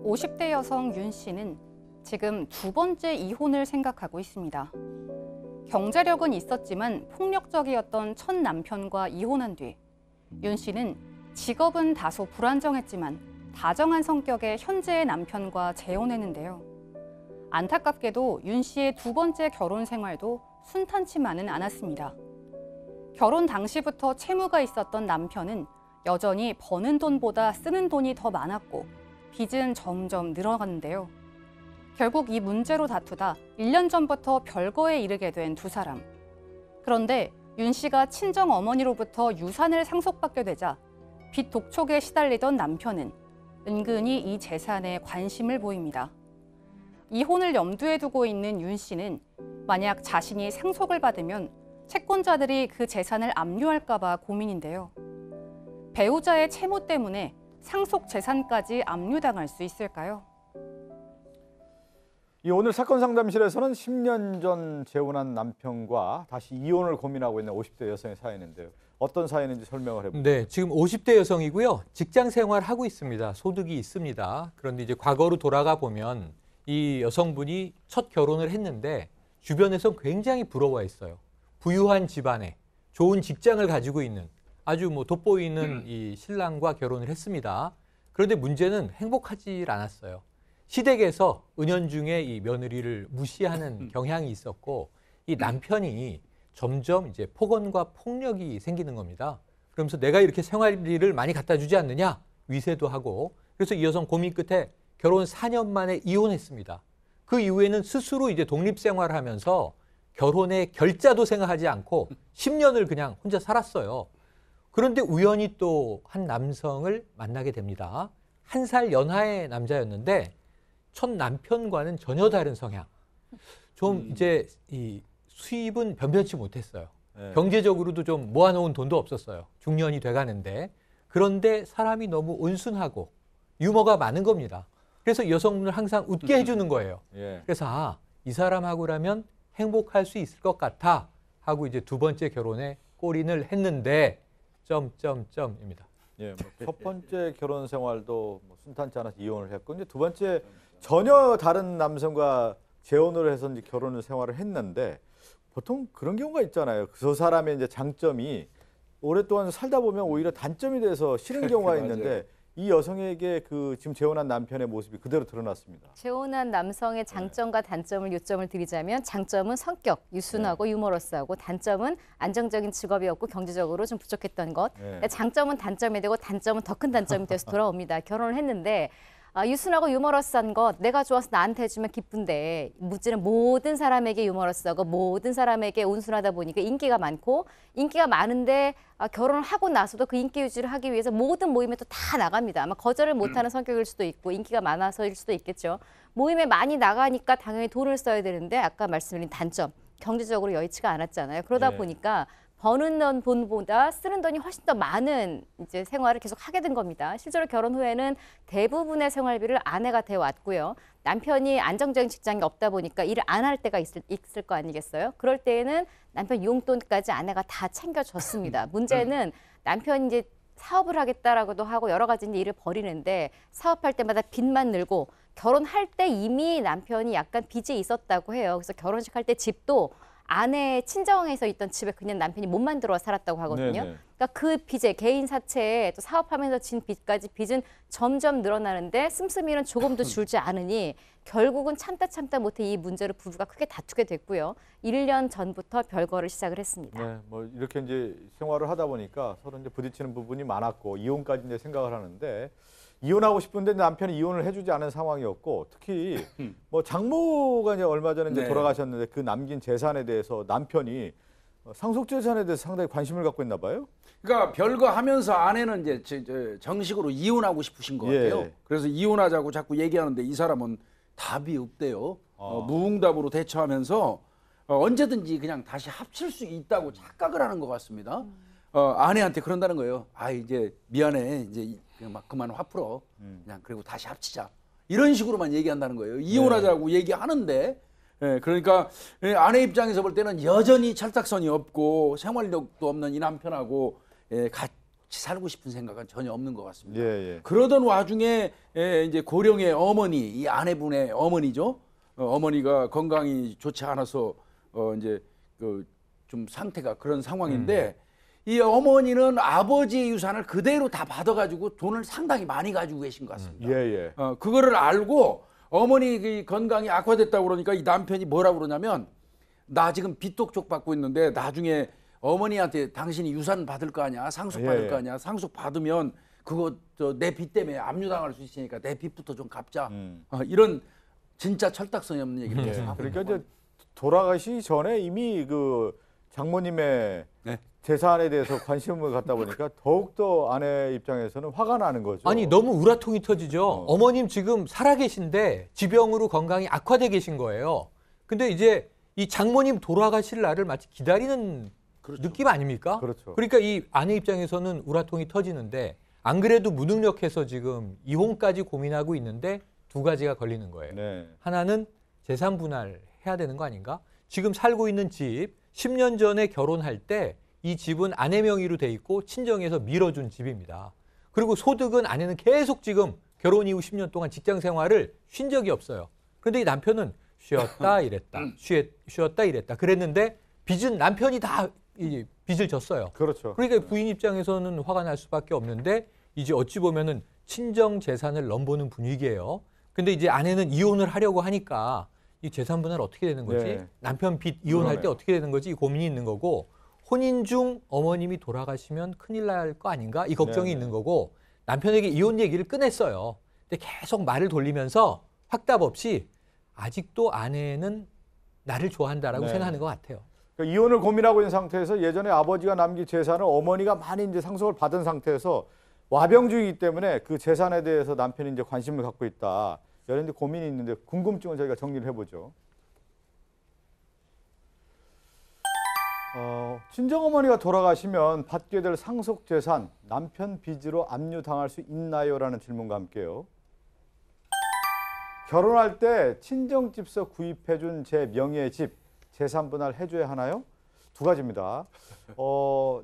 50대 여성 윤 씨는 지금 두 번째 이혼을 생각하고 있습니다. 경제력은 있었지만 폭력적이었던 첫 남편과 이혼한 뒤 윤 씨는 직업은 다소 불안정했지만 다정한 성격의 현재의 남편과 재혼했는데요. 안타깝게도 윤 씨의 두 번째 결혼 생활도 순탄치만은 않았습니다. 결혼 당시부터 채무가 있었던 남편은 여전히 버는 돈보다 쓰는 돈이 더 많았고 빚은 점점 늘어갔는데요. 결국 이 문제로 다투다 1년 전부터 별거에 이르게 된 두 사람. 그런데 윤 씨가 친정 어머니로부터 유산을 상속받게 되자 빚 독촉에 시달리던 남편은 은근히 이 재산에 관심을 보입니다. 이혼을 염두에 두고 있는 윤 씨는 만약 자신이 상속을 받으면 채권자들이 그 재산을 압류할까 봐 고민인데요. 배우자의 채무 때문에 상속 재산까지 압류당할 수 있을까요? 오늘 사건 상담실에서는 10년 전 재혼한 남편과 다시 이혼을 고민하고 있는 50대 여성의 사연인데요. 어떤 사연인지 설명을 해보죠. 네, 지금 50대 여성이고요. 직장 생활하고 있습니다. 소득이 있습니다. 그런데 이제 과거로 돌아가 보면 이 여성분이 첫 결혼을 했는데 주변에서 굉장히 부러워했어요. 부유한 집안에 좋은 직장을 가지고 있는 아주 돋보이는 이 신랑과 결혼을 했습니다. 그런데 문제는 행복하지 않았어요. 시댁에서 은연중에 이 며느리를 무시하는 경향이 있었고 이 남편이 점점 이제 폭언과 폭력이 생기는 겁니다. 그러면서 내가 이렇게 생활비를 많이 갖다 주지 않느냐 위세도 하고 그래서 이 여성 고민 끝에 결혼 4년 만에 이혼했습니다. 그 이후에는 스스로 이제 독립 생활을 하면서 결혼의 결자도 생각하지 않고 10년을 그냥 혼자 살았어요. 그런데 우연히 또 한 남성을 만나게 됩니다. 1살 연하의 남자였는데 첫 남편과는 전혀 다른 성향. 좀 이제 이 수입은 변변치 못했어요. 네. 경제적으로도 좀 모아놓은 돈도 없었어요. 중년이 돼가는데. 그런데 사람이 너무 온순하고 유머가 많은 겁니다. 그래서 여성분을 항상 웃게 해주는 거예요. 예. 그래서 이 사람하고라면 행복할 수 있을 것 같아 하고 이제 두 번째 결혼에 골인을 했는데 점점점입니다. 예, 첫 번째 결혼 생활도 순탄치 않아서 이혼을 했고 이제 두 번째 전혀 다른 남성과 재혼을 해서 이제 결혼을 생활을 했는데 보통 그런 경우가 있잖아요. 그 사람의 이제 장점이 오랫동안 살다 보면 오히려 단점이 돼서 싫은 경우가 있는데 이 여성에게 그 지금 재혼한 남편의 모습이 그대로 드러났습니다. 재혼한 남성의 장점과 단점을 요점을 드리자면 장점은 성격, 유순하고 유머러스하고 단점은 안정적인 직업이었고 경제적으로 좀 부족했던 것. 장점은 단점이 되고 단점은 더 큰 단점이 돼서 돌아옵니다. 결혼을 했는데 유순하고 유머러스한 것 내가 좋아서 나한테 해주면 기쁜데 문제는 모든 사람에게 유머러스하고 모든 사람에게 온순하다 보니까 인기가 많고 인기가 많은데 결혼을 하고 나서도 그 인기 유지를 하기 위해서 모든 모임에 또 다 나갑니다. 아마 거절을 못하는 성격일 수도 있고 인기가 많아서일 수도 있겠죠. 모임에 많이 나가니까 당연히 돈을 써야 되는데 아까 말씀드린 단점 경제적으로 여의치가 않았잖아요. 그러다 보니까 버는 돈보다 쓰는 돈이 훨씬 더 많은 이제 생활을 계속 하게 된 겁니다. 실제로 결혼 후에는 대부분의 생활비를 아내가 대왔고요. 남편이 안정적인 직장이 없다 보니까 일을 안 할 때가 있을 거 아니겠어요? 그럴 때에는 남편 용돈까지 아내가 다 챙겨줬습니다. 문제는 남편이 이제 사업을 하겠다라고도 하고 여러 가지 일을 벌이는데 사업할 때마다 빚만 늘고 결혼할 때 이미 남편이 약간 빚이 있었다고 해요. 그래서 결혼식 할 때 집도 아내 친정에서 있던 집에 그냥 남편이 못 만들어 살았다고 하거든요. 그러니까 그 빚에 개인 사채에 또 사업하면서 진 빚까지 빚은 점점 늘어나는데 씀씀이는 조금도 줄지 않으니 결국은 참다 못해 이 문제로 부부가 크게 다투게 됐고요. 1년 전부터 별거를 시작을 했습니다. 네, 이렇게 이제 생활을 하다 보니까 서로 이제 부딪히는 부분이 많았고 이혼까지 이제 생각을 하는데 이혼하고 싶은데 남편이 이혼을 해주지 않은 상황이었고 특히 장모가 이제 얼마 전에 이제 돌아가셨는데 그 남긴 재산에 대해서 남편이 상속 재산에 대해서 상당히 관심을 갖고 있나 봐요. 그러니까 별거 하면서 아내는 이제 정식으로 이혼하고 싶으신 것 같아요. 그래서 이혼하자고 자꾸 얘기하는데 이 사람은 답이 없대요. 무응답으로 대처하면서 언제든지 그냥 다시 합칠 수 있다고 착각을 하는 것 같습니다. 아내한테 그런다는 거예요. 이제 미안해. 이제 막 그만 화 풀어. 그냥 그리고 다시 합치자. 이런 식으로만 얘기한다는 거예요. 이혼하자고 얘기하는데 그러니까 아내 입장에서 볼 때는 여전히 철딱선이 없고 생활력도 없는 이 남편하고 같이 살고 싶은 생각은 전혀 없는 것 같습니다. 예, 예. 그러던 와중에 이제 고령의 어머니, 이 아내분의 어머니죠. 어머니가 건강이 좋지 않아서 이제 그 좀 상태가 그런 상황인데 이 어머니는 아버지의 유산을 그대로 다 받아가지고 돈을 상당히 많이 가지고 계신 것 같습니다. 예, 예. 그거를 알고 어머니 그 건강이 악화됐다고 그러니까 이 남편이 뭐라고 그러냐면 나 지금 빚독촉 받고 있는데 나중에 어머니한테 당신이 유산 받을 거 아니야, 상속 받을 거 아니야. 상속 받으면 그거 내 빚 때문에 압류당할 수 있으니까 내 빚부터 좀 갚자. 이런 진짜 철딱선이 없는 얘기를 계속 하고 그러니까 있는 이제 돌아가시기 전에 이미 그 장모님의 재산에 대해서 관심을 갖다 보니까 더욱더 아내 입장에서는 화가 나는 거죠. 아니 너무 우라통이 터지죠. 어머님 지금 살아계신데 지병으로 건강이 악화돼 계신 거예요. 근데 이제 이 장모님 돌아가실 날을 마치 기다리는 그렇죠. 느낌 아닙니까? 그렇죠. 그러니까 이 아내 입장에서는 우라통이 터지는데 안 그래도 무능력해서 지금 이혼까지 고민하고 있는데 두 가지가 걸리는 거예요. 네. 하나는 재산 분할해야 되는 거 아닌가? 지금 살고 있는 집 10년 전에 결혼할 때 이 집은 아내 명의로 돼 있고 친정에서 밀어준 집입니다. 그리고 소득은 아내는 계속 지금 결혼 이후 10년 동안 직장 생활을 쉰 적이 없어요. 그런데 이 남편은 쉬었다 이랬다. 쉬었다 이랬다. 그랬는데 빚은 남편이 다 이 빚을 졌어요. 그렇죠. 그러니까 부인 입장에서는 화가 날 수밖에 없는데 이제 어찌 보면은 친정 재산을 넘보는 분위기예요. 근데 이제 아내는 이혼을 하려고 하니까 이 재산 분할 어떻게 되는 거지? 네. 남편 빚 이혼할 때 그러네요. 어떻게 되는 거지? 이 고민이 있는 거고 혼인 중 어머님이 돌아가시면 큰일 날 거 아닌가? 이 걱정이 네. 있는 거고 남편에게 이혼 얘기를 꺼냈어요. 근데 계속 말을 돌리면서 확답 없이 아직도 아내는 나를 좋아한다라고 네. 생각하는 것 같아요. 그러니까 이혼을 고민하고 있는 상태에서 예전에 아버지가 남긴 재산을 어머니가 많이 이제 상속을 받은 상태에서 와병 중이기 때문에 그 재산에 대해서 남편이 이제 관심을 갖고 있다. 여러 이제 고민이 있는데 궁금증을 저희가 정리를 해보죠. 친정어머니가 돌아가시면 받게 될 상속 재산 남편 빚으로 압류당할 수 있나요?라는 질문과 함께요. 결혼할 때 친정집서 구입해준 제 명의의 집 재산 분할 해줘야 하나요? 두 가지입니다.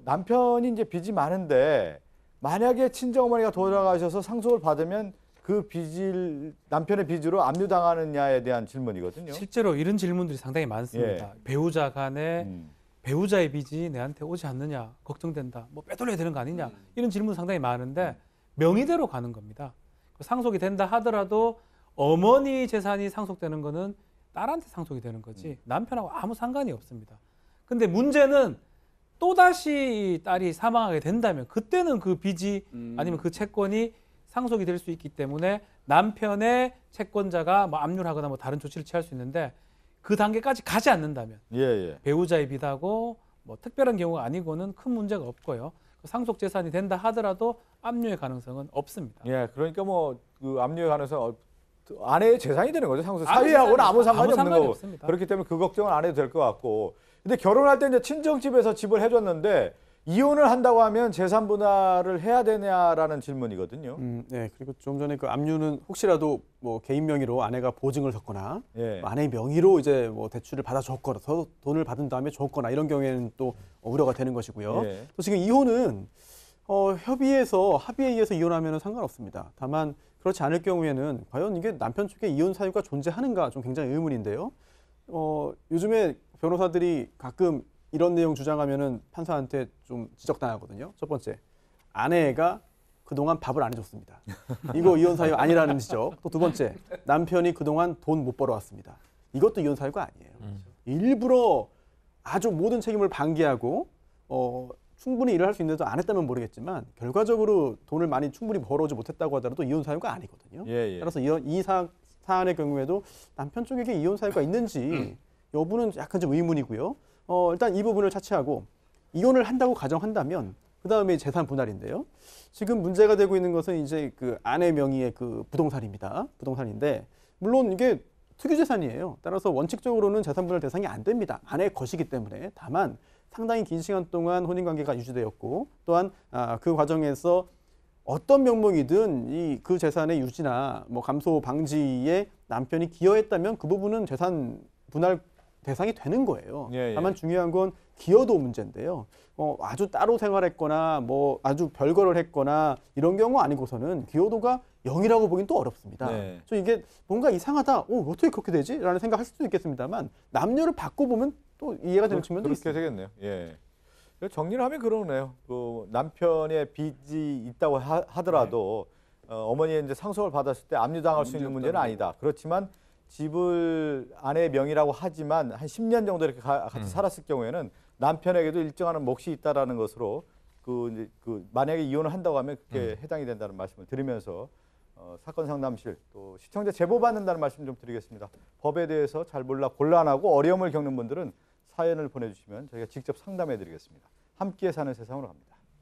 남편이 이제 빚이 많은데 만약에 친정어머니가 돌아가셔서 상속을 받으면 그 빚을 남편의 빚으로 압류당하느냐에 대한 질문이거든요. 실제로 이런 질문들이 상당히 많습니다. 배우자 간에 배우자의 빚이 내한테 오지 않느냐 걱정된다. 뭐 빼돌려야 되는 거 아니냐 이런 질문 상당히 많은데 명의대로 가는 겁니다. 상속이 된다 하더라도 어머니 재산이 상속되는 거는 딸한테 상속이 되는 거지 남편하고 아무 상관이 없습니다. 근데 문제는 또다시 딸이 사망하게 된다면 그때는 그 빚이 아니면 그 채권이 상속이 될 수 있기 때문에 남편의 채권자가 뭐 압류를 하거나 뭐 다른 조치를 취할 수 있는데 그 단계까지 가지 않는다면 배우자의 빚하고 뭐 특별한 경우가 아니고는 큰 문제가 없고요. 상속 재산이 된다 하더라도 압류의 가능성은 없습니다. 예, 그러니까 뭐 그 압류의 가능성 아내의 재산이 되는 거죠. 상속 사위하고는 아무 상관이 없는 거고. 없습니다. 그렇기 때문에 그 걱정은 안 해도 될 것 같고. 근데 결혼할 때 이제 친정집에서 집을 해줬는데 이혼을 한다고 하면 재산 분할을 해야 되냐라는 질문이거든요. 네, 그리고 좀 전에 그 압류는 혹시라도 뭐 개인 명의로 아내가 보증을 섰거나 예. 아내의 명의로 이제 뭐 대출을 받아줬거나 더 돈을 받은 다음에 줬거나 이런 경우에는 또 우려가 되는 것이고요. 예. 또 지금 이혼은 협의해서 합의에 의해서 이혼하면 상관없습니다. 다만 그렇지 않을 경우에는 과연 이게 남편 쪽에 이혼 사유가 존재하는가 좀 굉장히 의문인데요. 요즘에 변호사들이 가끔 이런 내용 주장하면은 판사한테 좀 지적당하거든요. 첫 번째, 아내가 그동안 밥을 안 해줬습니다. 이거 이혼 사유 아니라는 지적. 또 두 번째, 남편이 그동안 돈 못 벌어왔습니다. 이것도 이혼 사유가 아니에요. 일부러 아주 모든 책임을 방기하고 충분히 일을 할 수 있는데도 안 했다면 모르겠지만 결과적으로 돈을 많이 충분히 벌어오지 못했다고 하더라도 이혼 사유가 아니거든요. 예, 예. 따라서 이 사안의 경우에도 남편 쪽에게 이혼 사유가 있는지 여부는 약간 좀 의문이고요. 일단 이 부분을 차치하고 이혼을 한다고 가정한다면 그 다음에 재산 분할인데요. 지금 문제가 되고 있는 것은 이제 그 아내 명의의 그 부동산입니다. 부동산인데 물론 이게 특유재산이에요. 따라서 원칙적으로는 재산 분할 대상이 안 됩니다. 아내의 것이기 때문에. 다만 상당히 긴 시간 동안 혼인관계가 유지되었고 또한 그 과정에서 어떤 명목이든 그 재산의 유지나 뭐 감소 방지에 남편이 기여했다면 그 부분은 재산 분할 대상이 되는 거예요. 예, 예. 다만 중요한 건 기여도 문제인데요. 아주 따로 생활했거나 뭐 아주 별거를 했거나 이런 경우 아니고서는 기여도가 0이라고 보긴 또 어렵습니다. 네. 그래서 이게 뭔가 이상하다. 어떻게 그렇게 되지? 라는 생각할 수도 있겠습니다만 남녀를 바꿔보면 또 이해가 되는 측면도 그렇게 있습니다. 되겠네요. 예. 정리를 하면 그러네요. 그 남편의 빚이 있다고 하더라도 어머니의 이제 상속을 받았을 때 압류당할 수 있는 문제는 아니다. 그렇지만 집을 아내의 명의라고 하지만 한 10년 정도 이렇게 같이 살았을 경우에는 남편에게도 일정한 몫이 있다라는 것으로 그 만약에 이혼을 한다고 하면 그게 해당이 된다는 말씀을 드리면서 사건 상담실 또 시청자 제보 받는다는 말씀 좀 드리겠습니다. 법에 대해서 잘 몰라 곤란하고 어려움을 겪는 분들은 사연을 보내주시면 저희가 직접 상담해 드리겠습니다. 함께 사는 세상으로 갑니다.